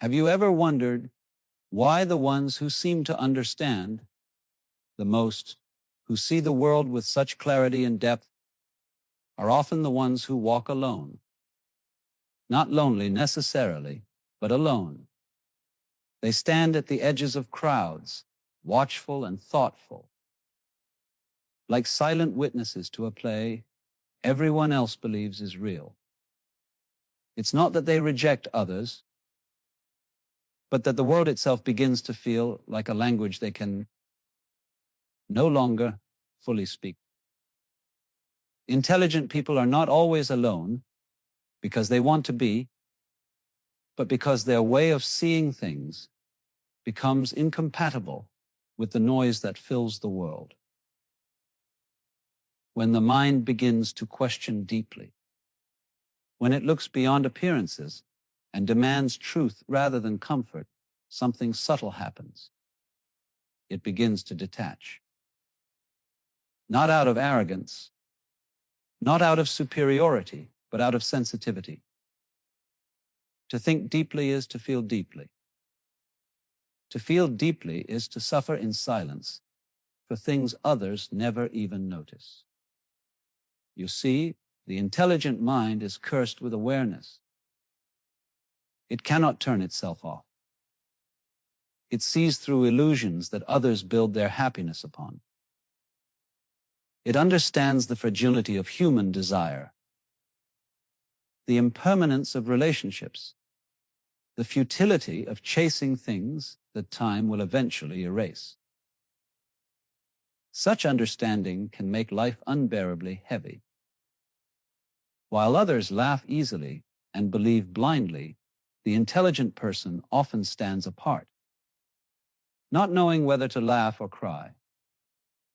Have you ever wondered why the ones who seem to understand the most, who see the world with such clarity and depth, are often the ones who walk alone? Not lonely necessarily, but alone. They stand at the edges of crowds, watchful and thoughtful. Like silent witnesses to a play everyone else believes is real. It's not that they reject others, but that the world itself begins to feel like a language they can no longer fully speak. Intelligent people are not always alone because they want to be, but because their way of seeing things becomes incompatible with the noise that fills the world. When the mind begins to question deeply, when it looks beyond appearances and demands truth rather than comfort, something subtle happens. It begins to detach. Not out of arrogance, not out of superiority, but out of sensitivity. To think deeply is to feel deeply. To feel deeply is to suffer in silence for things others never even notice. You see, the intelligent mind is cursed with awareness. It cannot turn itself off. It sees through illusions that others build their happiness upon. It understands the fragility of human desire, the impermanence of relationships, the futility of chasing things that time will eventually erase. Such understanding can make life unbearably heavy. While others laugh easily and believe blindly, the intelligent person often stands apart, not knowing whether to laugh or cry.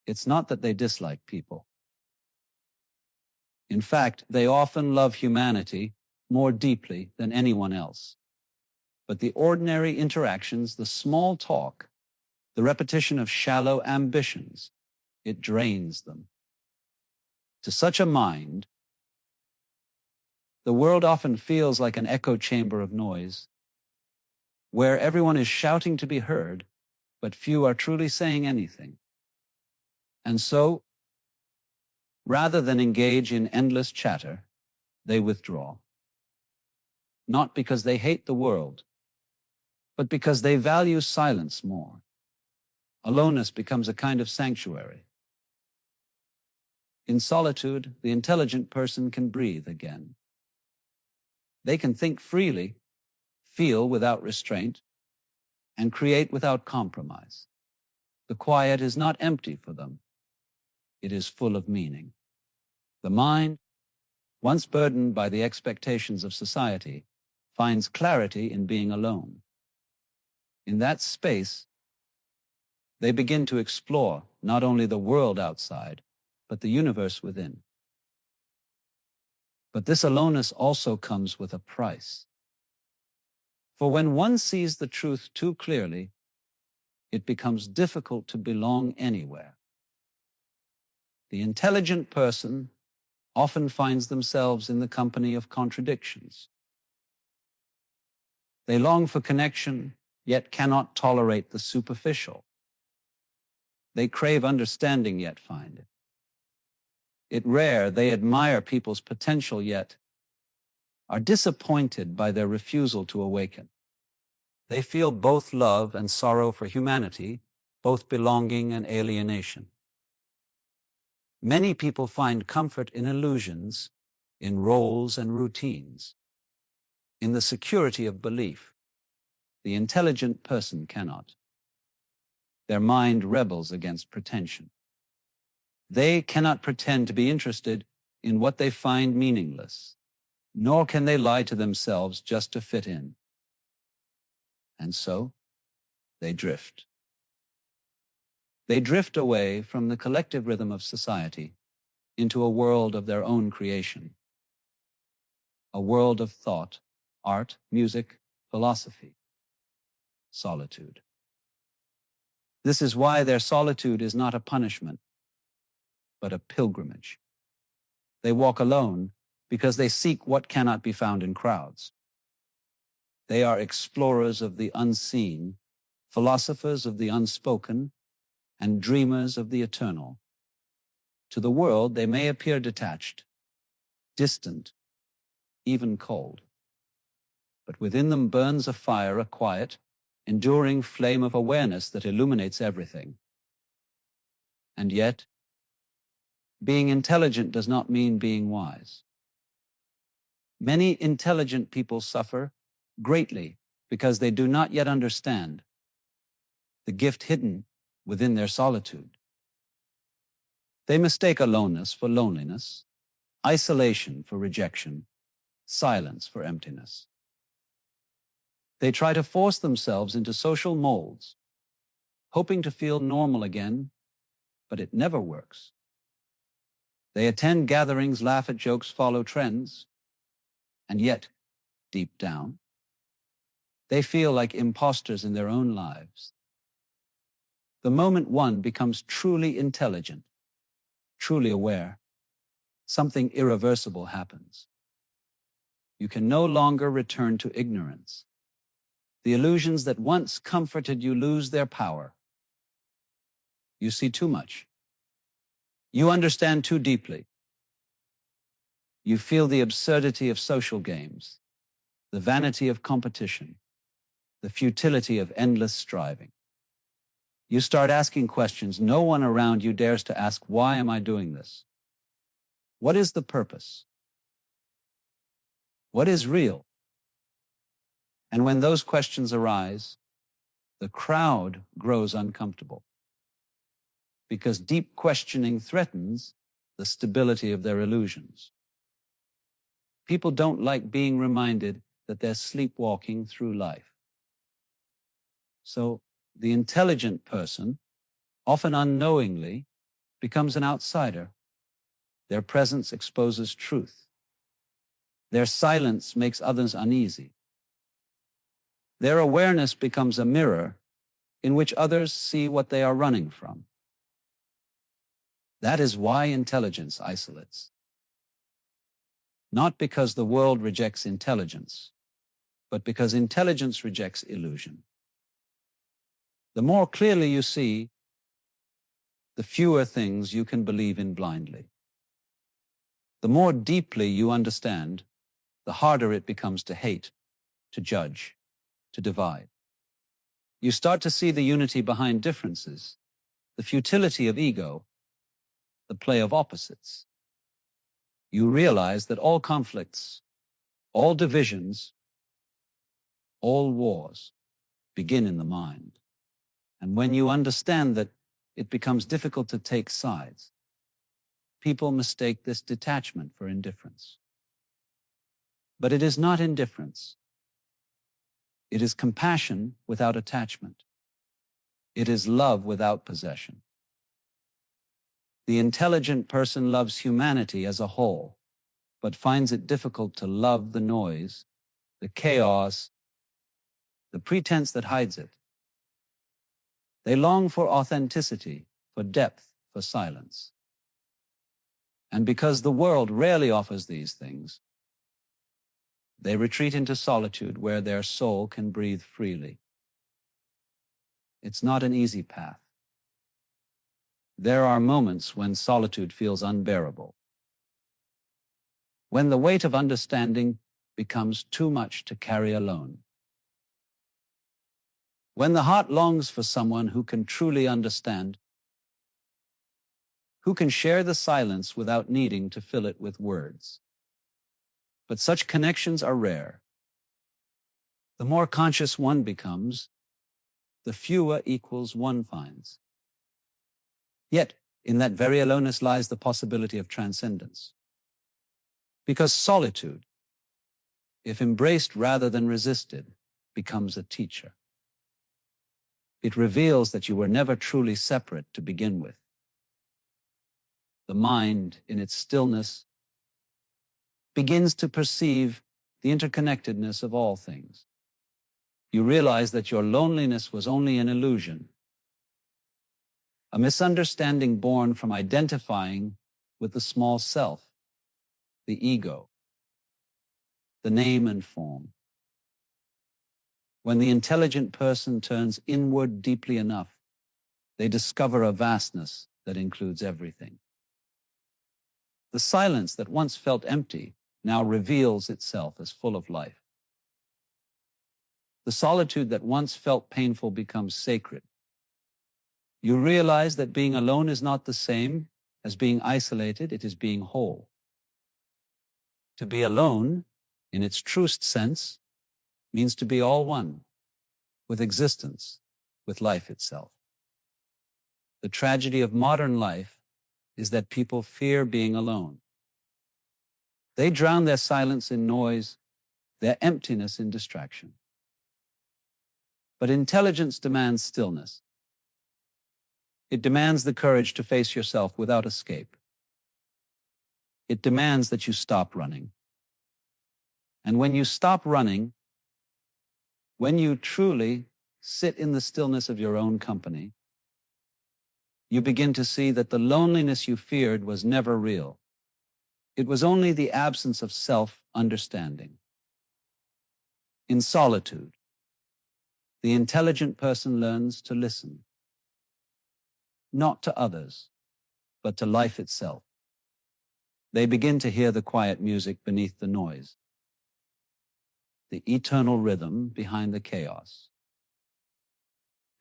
It's not that they dislike people. In fact, they often love humanity more deeply than anyone else. But the ordinary interactions, the small talk, the repetition of shallow ambitions, it drains them. To such a mind, the world often feels like an echo chamber of noise, where everyone is shouting to be heard, but few are truly saying anything. And so, rather than engage in endless chatter, they withdraw. Not because they hate the world, but because they value silence more. Aloneness becomes a kind of sanctuary. In solitude, the intelligent person can breathe again. They can think freely, feel without restraint, and create without compromise. The quiet is not empty for them. It is full of meaning. The mind, once burdened by the expectations of society, finds clarity in being alone. In that space, they begin to explore not only the world outside, but the universe within. But this aloneness also comes with a price. For when one sees the truth too clearly, it becomes difficult to belong anywhere. The intelligent person often finds themselves in the company of contradictions. They long for connection, yet cannot tolerate the superficial. They crave understanding, yet find it. It rare, they admire people's potential, yet are disappointed by their refusal to awaken. They feel both love and sorrow for humanity, both belonging and alienation. Many people find comfort in illusions, in roles and routines, in the security of belief. The intelligent person cannot. Their mind rebels against pretension. They cannot pretend to be interested in what they find meaningless, nor can they lie to themselves just to fit in. And so, they drift. They drift away from the collective rhythm of society into a world of their own creation, a world of thought, art, music, philosophy, solitude. This is why their solitude is not a punishment, but a pilgrimage. They walk alone because they seek what cannot be found in crowds. They are explorers of the unseen, philosophers of the unspoken, and dreamers of the eternal. To the world, they may appear detached, distant, even cold. But within them burns a fire, a quiet, enduring flame of awareness that illuminates everything. And yet, being intelligent does not mean being wise. Many intelligent people suffer greatly because they do not yet understand the gift hidden within their solitude. They mistake aloneness for loneliness, isolation for rejection, silence for emptiness. They try to force themselves into social molds, hoping to feel normal again, but it never works. They attend gatherings, laugh at jokes, follow trends, and yet, deep down, they feel like imposters in their own lives. The moment one becomes truly intelligent, truly aware, something irreversible happens. You can no longer return to ignorance. The illusions that once comforted you lose their power. You see too much. You understand too deeply. You feel the absurdity of social games, the vanity of competition, the futility of endless striving. You start asking questions no one around you dares to ask. Why am I doing this? What is the purpose? What is real? And when those questions arise, the crowd grows uncomfortable because deep questioning threatens the stability of their illusions. People don't like being reminded that they're sleepwalking through life. So the intelligent person, often unknowingly, becomes an outsider. Their presence exposes truth. Their silence makes others uneasy. Their awareness becomes a mirror in which others see what they are running from. That is why intelligence isolates. Not because the world rejects intelligence, but because intelligence rejects illusion. The more clearly you see, the fewer things you can believe in blindly. The more deeply you understand, the harder it becomes to hate, to judge, to divide. You start to see the unity behind differences, the futility of ego, the play of opposites. You realize that all conflicts, all divisions, all wars begin in the mind. And when you understand that, it becomes difficult to take sides. People mistake this detachment for indifference. But it is not indifference. It is compassion without attachment. It is love without possession. The intelligent person loves humanity as a whole, but finds it difficult to love the noise, the chaos, the pretense that hides it. They long for authenticity, for depth, for silence. And because the world rarely offers these things, they retreat into solitude where their soul can breathe freely. It's not an easy path. There are moments when solitude feels unbearable, when the weight of understanding becomes too much to carry alone, when the heart longs for someone who can truly understand, who can share the silence without needing to fill it with words. But such connections are rare. The more conscious one becomes, the fewer equals one finds. Yet, in that very aloneness lies the possibility of transcendence. Because solitude, if embraced rather than resisted, becomes a teacher. It reveals that you were never truly separate to begin with. The mind, in its stillness, begins to perceive the interconnectedness of all things. You realize that your loneliness was only an illusion, a misunderstanding born from identifying with the small self, the ego, the name and form. When the intelligent person turns inward deeply enough, they discover a vastness that includes everything. The silence that once felt empty now reveals itself as full of life. The solitude that once felt painful becomes sacred. You realize that being alone is not the same as being isolated, it is being whole. To be alone, in its truest sense, means to be all one with existence, with life itself. The tragedy of modern life is that people fear being alone. They drown their silence in noise, their emptiness in distraction. But intelligence demands stillness. It demands the courage to face yourself without escape. It demands that you stop running. And when you stop running, when you truly sit in the stillness of your own company, you begin to see that the loneliness you feared was never real. It was only the absence of self-understanding. In solitude, the intelligent person learns to listen, not to others, but to life itself. They begin to hear the quiet music beneath the noise, the eternal rhythm behind the chaos.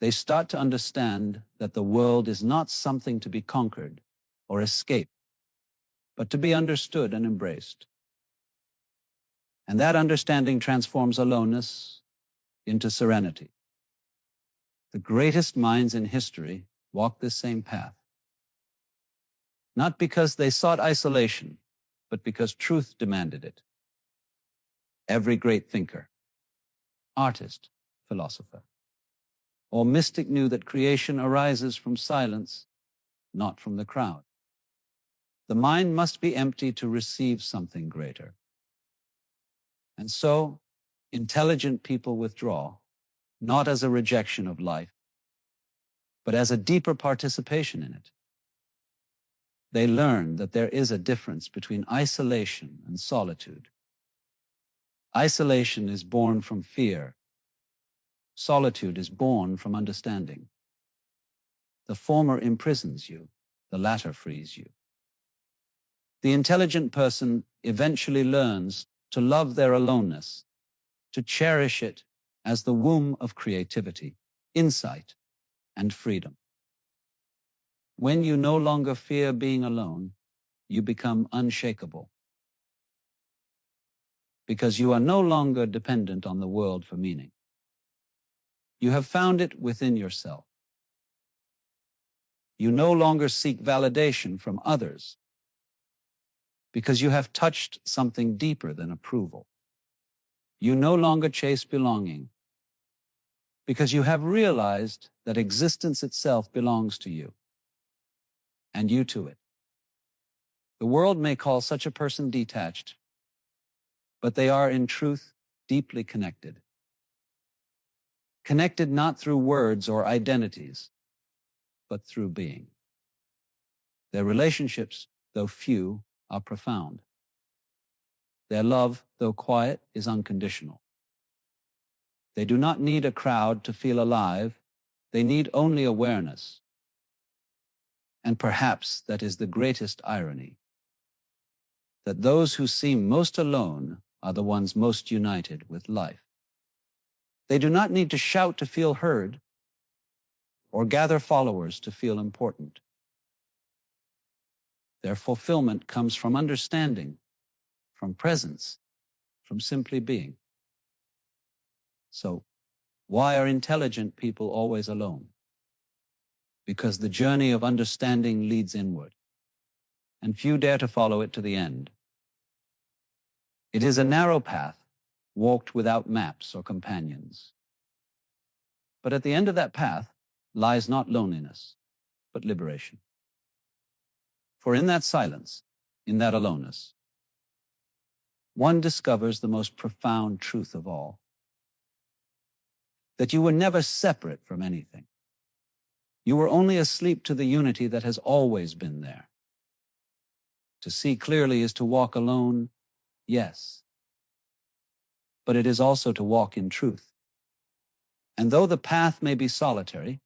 They start to understand that the world is not something to be conquered or escaped, but to be understood and embraced. And that understanding transforms aloneness into serenity. The greatest minds in history walked this same path, not because they sought isolation, but because truth demanded it. Every great thinker, artist, philosopher, or mystic knew that creation arises from silence, not from the crowd. The mind must be empty to receive something greater. And so, intelligent people withdraw, not as a rejection of life, but as a deeper participation in it. They learn that there is a difference between isolation and solitude. Isolation is born from fear. Solitude is born from understanding. The former imprisons you, the latter frees you. The intelligent person eventually learns to love their aloneness, to cherish it as the womb of creativity, insight, and freedom. When you no longer fear being alone, you become unshakable, because you are no longer dependent on the world for meaning. You have found it within yourself. You no longer seek validation from others, because you have touched something deeper than approval. You no longer chase belonging, because you have realized that existence itself belongs to you, and you to it. The world may call such a person detached, but they are in truth deeply connected. Connected not through words or identities, but through being. Their relationships, though few, are profound. Their love, though quiet, is unconditional. They do not need a crowd to feel alive. They need only awareness. And perhaps that is the greatest irony, that those who seem most alone are the ones most united with life. They do not need to shout to feel heard or gather followers to feel important. Their fulfillment comes from understanding, from presence, from simply being. So, why are intelligent people always alone? Because the journey of understanding leads inward, and few dare to follow it to the end. It is a narrow path, walked without maps or companions. But at the end of that path lies not loneliness, but liberation. For in that silence, in that aloneness, one discovers the most profound truth of all, that you were never separate from anything. You were only asleep to the unity that has always been there. To see clearly is to walk alone, yes, but it is also to walk in truth. And though the path may be solitary,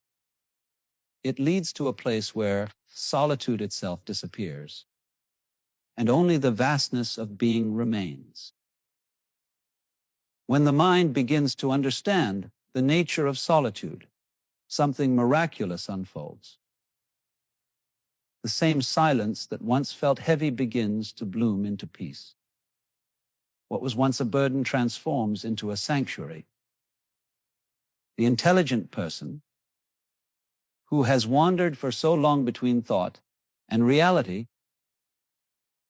it leads to a place where solitude itself disappears, and only the vastness of being remains. When the mind begins to understand the nature of solitude, something miraculous unfolds. The same silence that once felt heavy begins to bloom into peace. What was once a burden transforms into a sanctuary. The intelligent person, who has wandered for so long between thought and reality,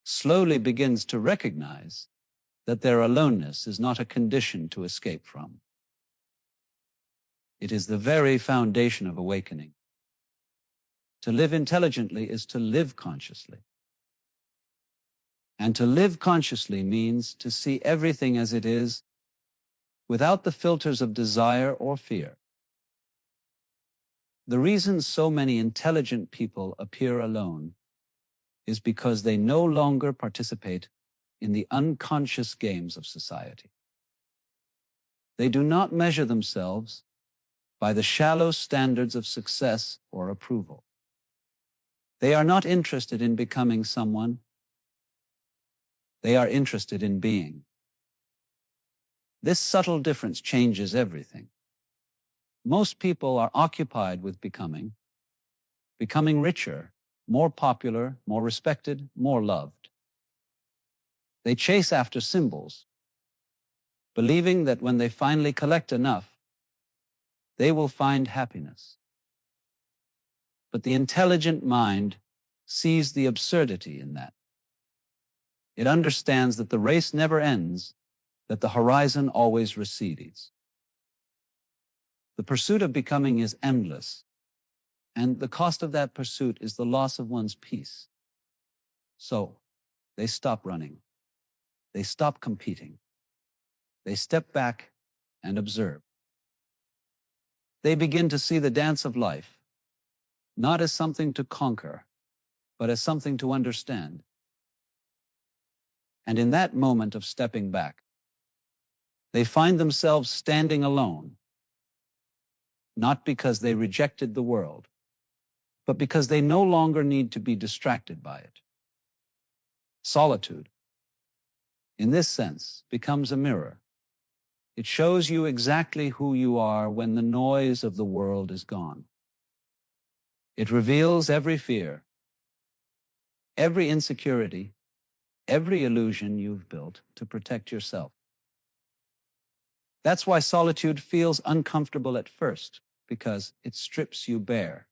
slowly begins to recognize that their aloneness is not a condition to escape from. It is the very foundation of awakening. To live intelligently is to live consciously. And to live consciously means to see everything as it is, without the filters of desire or fear. The reason so many intelligent people appear alone is because they no longer participate in the unconscious games of society. They do not measure themselves by the shallow standards of success or approval. They are not interested in becoming someone. They are interested in being. This subtle difference changes everything. Most people are occupied with becoming richer, more popular, more respected, more loved. They chase after symbols, believing that when they finally collect enough, they will find happiness. But the intelligent mind sees the absurdity in that. It understands that the race never ends, that the horizon always recedes. The pursuit of becoming is endless, and the cost of that pursuit is the loss of one's peace. So, they stop running. They stop competing. They step back and observe. They begin to see the dance of life, not as something to conquer, but as something to understand. And in that moment of stepping back, they find themselves standing alone, not because they rejected the world, but because they no longer need to be distracted by it. Solitude, in this sense, becomes a mirror. It shows you exactly who you are when the noise of the world is gone. It reveals every fear, every insecurity, every illusion you've built to protect yourself. That's why solitude feels uncomfortable at first, because it strips you bare.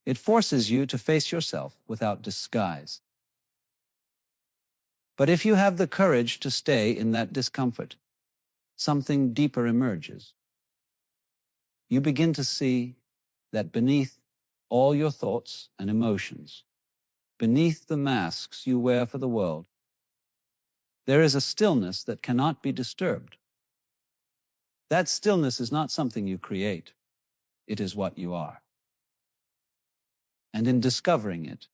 It forces you to face yourself without disguise. But if you have the courage to stay in that discomfort, something deeper emerges. You begin to see that beneath all your thoughts and emotions, beneath the masks you wear for the world, there is a stillness that cannot be disturbed. That stillness is not something you create. It is what you are. And in discovering it,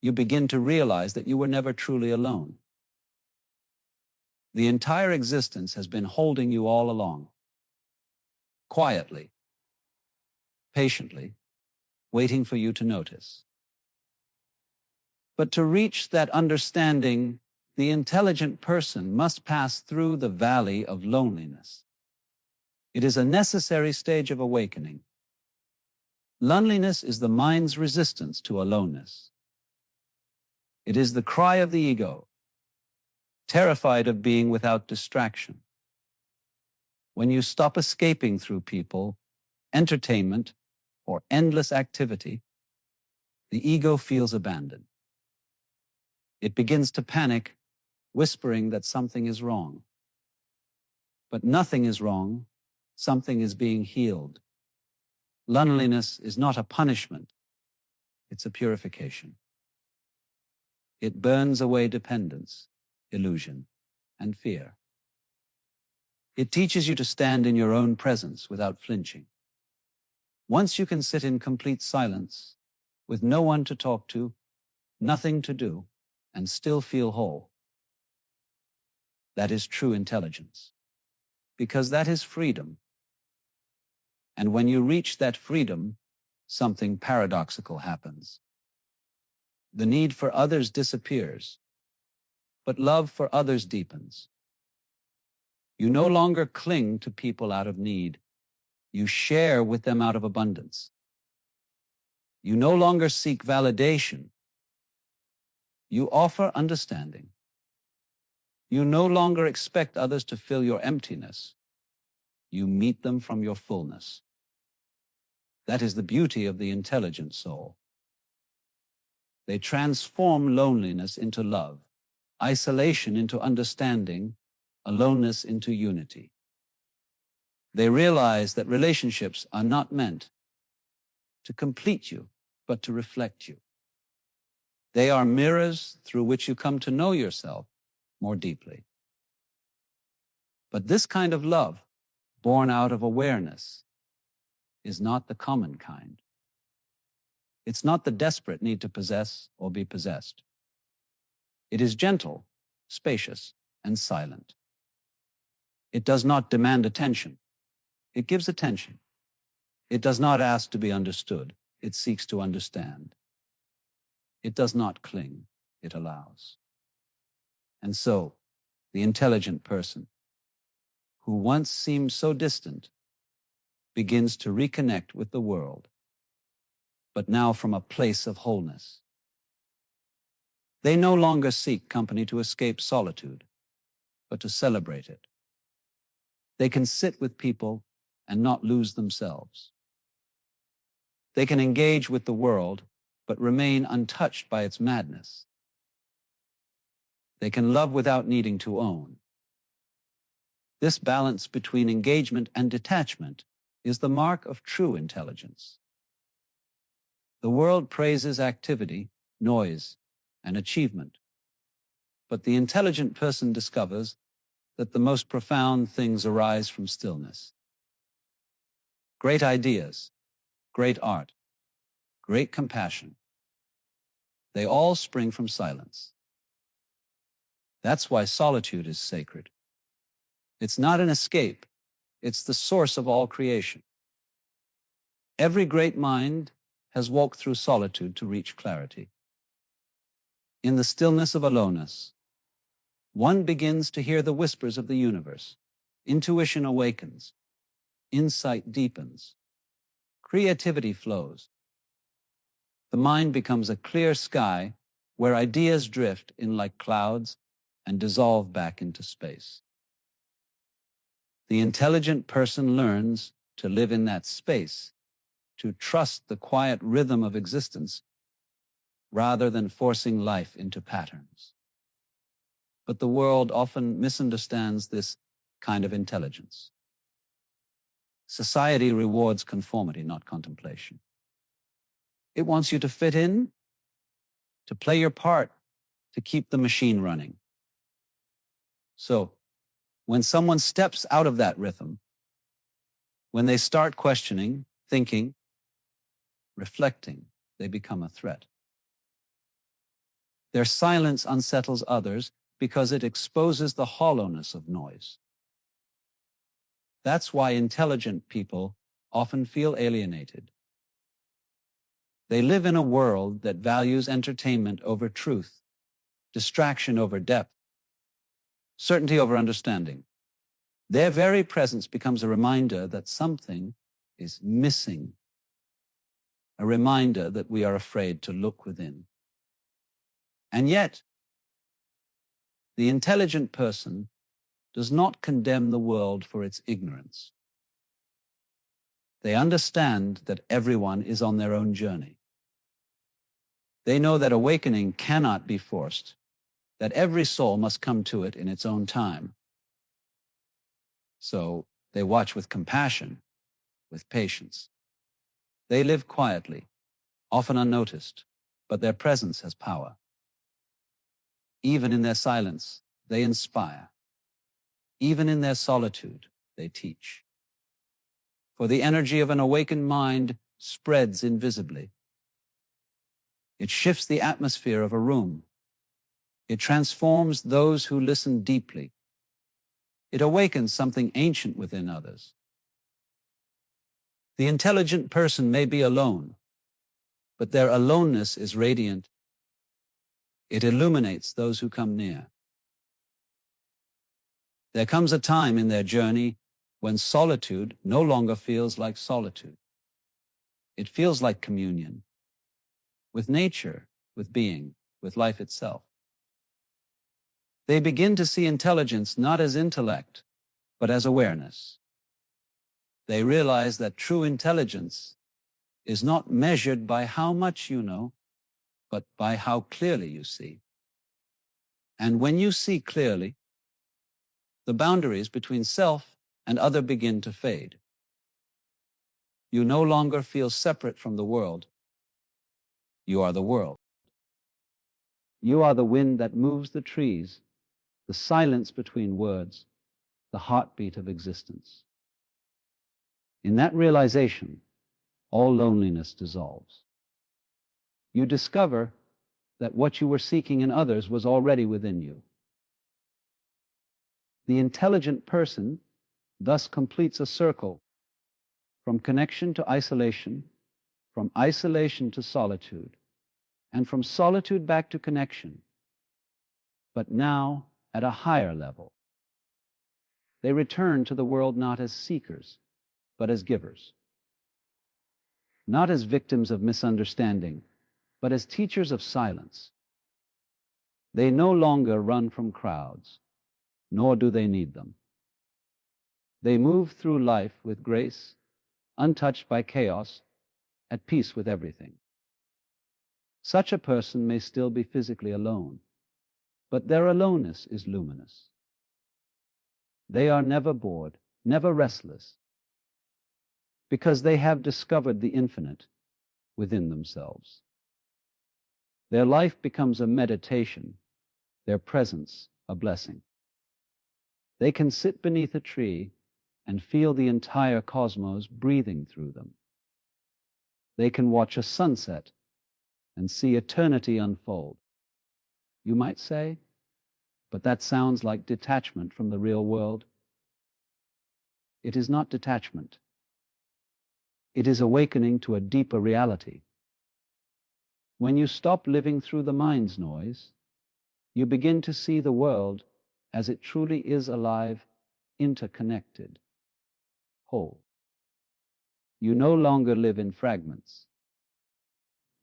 you begin to realize that you were never truly alone. The entire existence has been holding you all along, quietly, patiently, waiting for you to notice. But to reach that understanding, the intelligent person must pass through the valley of loneliness. It is a necessary stage of awakening. Loneliness is the mind's resistance to aloneness. It is the cry of the ego, terrified of being without distraction. When you stop escaping through people, entertainment, or endless activity, the ego feels abandoned. It begins to panic, whispering that something is wrong. But nothing is wrong. Something is being healed. Loneliness is not a punishment. It's a purification. It burns away dependence, illusion, and fear. It teaches you to stand in your own presence without flinching. Once you can sit in complete silence, with no one to talk to, nothing to do, and still feel whole, that is true intelligence. because that is freedom. And when you reach that freedom, something paradoxical happens. The need for others disappears, but love for others deepens. You no longer cling to people out of need. You share with them out of abundance. You no longer seek validation. You offer understanding. You no longer expect others to fill your emptiness. You meet them from your fullness. That is the beauty of the intelligent soul. They transform loneliness into love, isolation into understanding, aloneness into unity. They realize that relationships are not meant to complete you, but to reflect you. They are mirrors through which you come to know yourself more deeply. But this kind of love, born out of awareness, is not the common kind. It's not the desperate need to possess or be possessed. It is gentle, spacious, and silent. It does not demand attention. It gives attention. It does not ask to be understood. It seeks to understand. It does not cling. It allows. And so, the intelligent person, who once seemed so distant, begins to reconnect with the world, but now from a place of wholeness. They no longer seek company to escape solitude, but to celebrate it. They can sit with people and not lose themselves. They can engage with the world, but remain untouched by its madness. They can love without needing to own. This balance between engagement and detachment is the mark of true intelligence. The world praises activity, noise, and achievement. But the intelligent person discovers that the most profound things arise from stillness. Great ideas, great art, great compassion, they all spring from silence. That's why solitude is sacred. It's not an escape, it's the source of all creation. Every great mind has walked through solitude to reach clarity. In the stillness of aloneness, one begins to hear the whispers of the universe. Intuition awakens, insight deepens, creativity flows. The mind becomes a clear sky where ideas drift in like clouds and dissolve back into space. The intelligent person learns to live in that space, to trust the quiet rhythm of existence rather than forcing life into patterns. But the world often misunderstands this kind of intelligence. Society rewards conformity, not contemplation. It wants you to fit in, to play your part, to keep the machine running. So, when someone steps out of that rhythm, when they start questioning, thinking, reflecting, they become a threat. Their silence unsettles others because it exposes the hollowness of noise. That's why intelligent people often feel alienated. They live in a world that values entertainment over truth, distraction over depth, certainty over understanding. Their very presence becomes a reminder that something is missing, a reminder that we are afraid to look within. And yet, the intelligent person does not condemn the world for its ignorance. They understand that everyone is on their own journey. They know that awakening cannot be forced, that every soul must come to it in its own time. So they watch with compassion, with patience. They live quietly, often unnoticed, but their presence has power. Even in their silence, they inspire. Even in their solitude, they teach. For the energy of an awakened mind spreads invisibly. It shifts the atmosphere of a room. It transforms those who listen deeply. It awakens something ancient within others. The intelligent person may be alone, but their aloneness is radiant. It illuminates those who come near. There comes a time in their journey when solitude no longer feels like solitude. It feels like communion with nature, with being, with life itself. They begin to see intelligence not as intellect, but as awareness. They realize that true intelligence is not measured by how much you know, but by how clearly you see. And when you see clearly, the boundaries between self and other begin to fade. You no longer feel separate from the world. You are the world. You are the wind that moves the trees, the silence between words, the heartbeat of existence. In that realization, all loneliness dissolves. You discover that what you were seeking in others was already within you. The intelligent person thus completes a circle from connection to isolation, from isolation to solitude, and from solitude back to connection, but now at a higher level. They return to the world not as seekers, but as givers. Not as victims of misunderstanding, but as teachers of silence. They no longer run from crowds, nor do they need them. They move through life with grace, untouched by chaos, at peace with everything. Such a person may still be physically alone, but their aloneness is luminous. They are never bored, never restless, because they have discovered the infinite within themselves. Their life becomes a meditation, their presence a blessing. They can sit beneath a tree and feel the entire cosmos breathing through them. They can watch a sunset and see eternity unfold. You might say, but that sounds like detachment from the real world. It is not detachment. It is awakening to a deeper reality. When you stop living through the mind's noise, you begin to see the world as it truly is alive, interconnected, whole. You no longer live in fragments.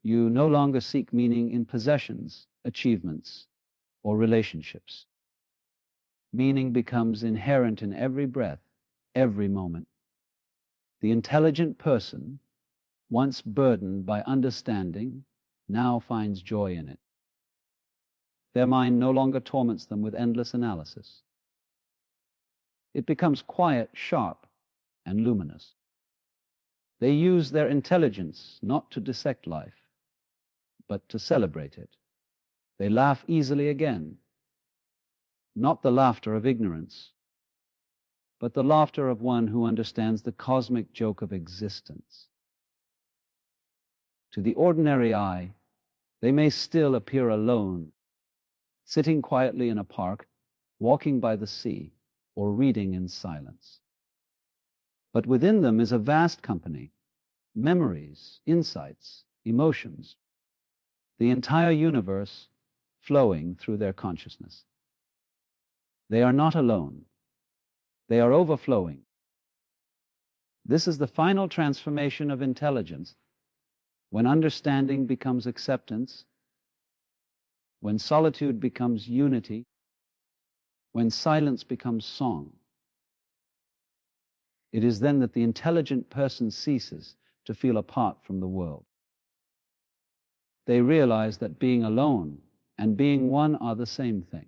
You no longer seek meaning in possessions, achievements, or relationships. Meaning becomes inherent in every breath, every moment. The intelligent person, once burdened by understanding, now finds joy in it. Their mind no longer torments them with endless analysis. It becomes quiet, sharp, and luminous. They use their intelligence not to dissect life, but to celebrate it. They laugh easily again, not the laughter of ignorance, but the laughter of one who understands the cosmic joke of existence. To the ordinary eye, they may still appear alone, sitting quietly in a park, walking by the sea, or reading in silence. But within them is a vast company, memories, insights, emotions, the entire universe flowing through their consciousness. They are not alone. They are overflowing. This is the final transformation of intelligence, when understanding becomes acceptance, when solitude becomes unity, when silence becomes song. It is then that the intelligent person ceases to feel apart from the world. They realize that being alone and being one are the same thing.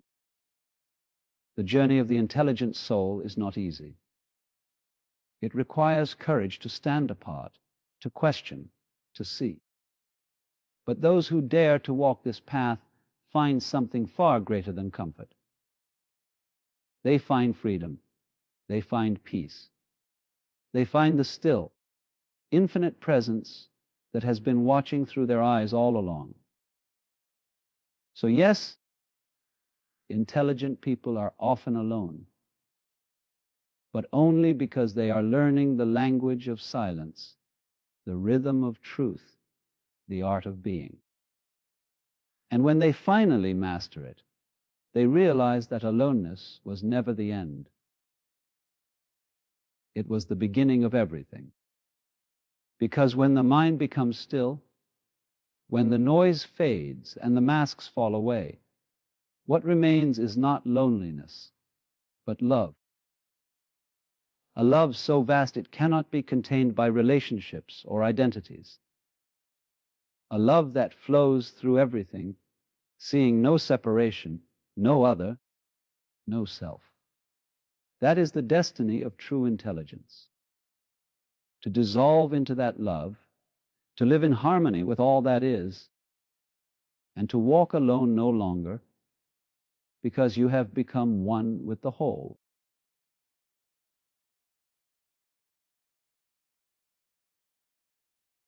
The journey of the intelligent soul is not easy. It requires courage to stand apart, to question, to see. But those who dare to walk this path find something far greater than comfort. They find freedom. They find peace. They find the still, infinite presence that has been watching through their eyes all along. So yes, intelligent people are often alone, but only because they are learning the language of silence, the rhythm of truth, the art of being. And when they finally master it, they realize that aloneness was never the end. It was the beginning of everything. Because when the mind becomes still, when the noise fades and the masks fall away, what remains is not loneliness, but love. A love so vast it cannot be contained by relationships or identities. A love that flows through everything, seeing no separation, no other, no self. That is the destiny of true intelligence. To dissolve into that love, to live in harmony with all that is, and to walk alone no longer, because you have become one with the whole.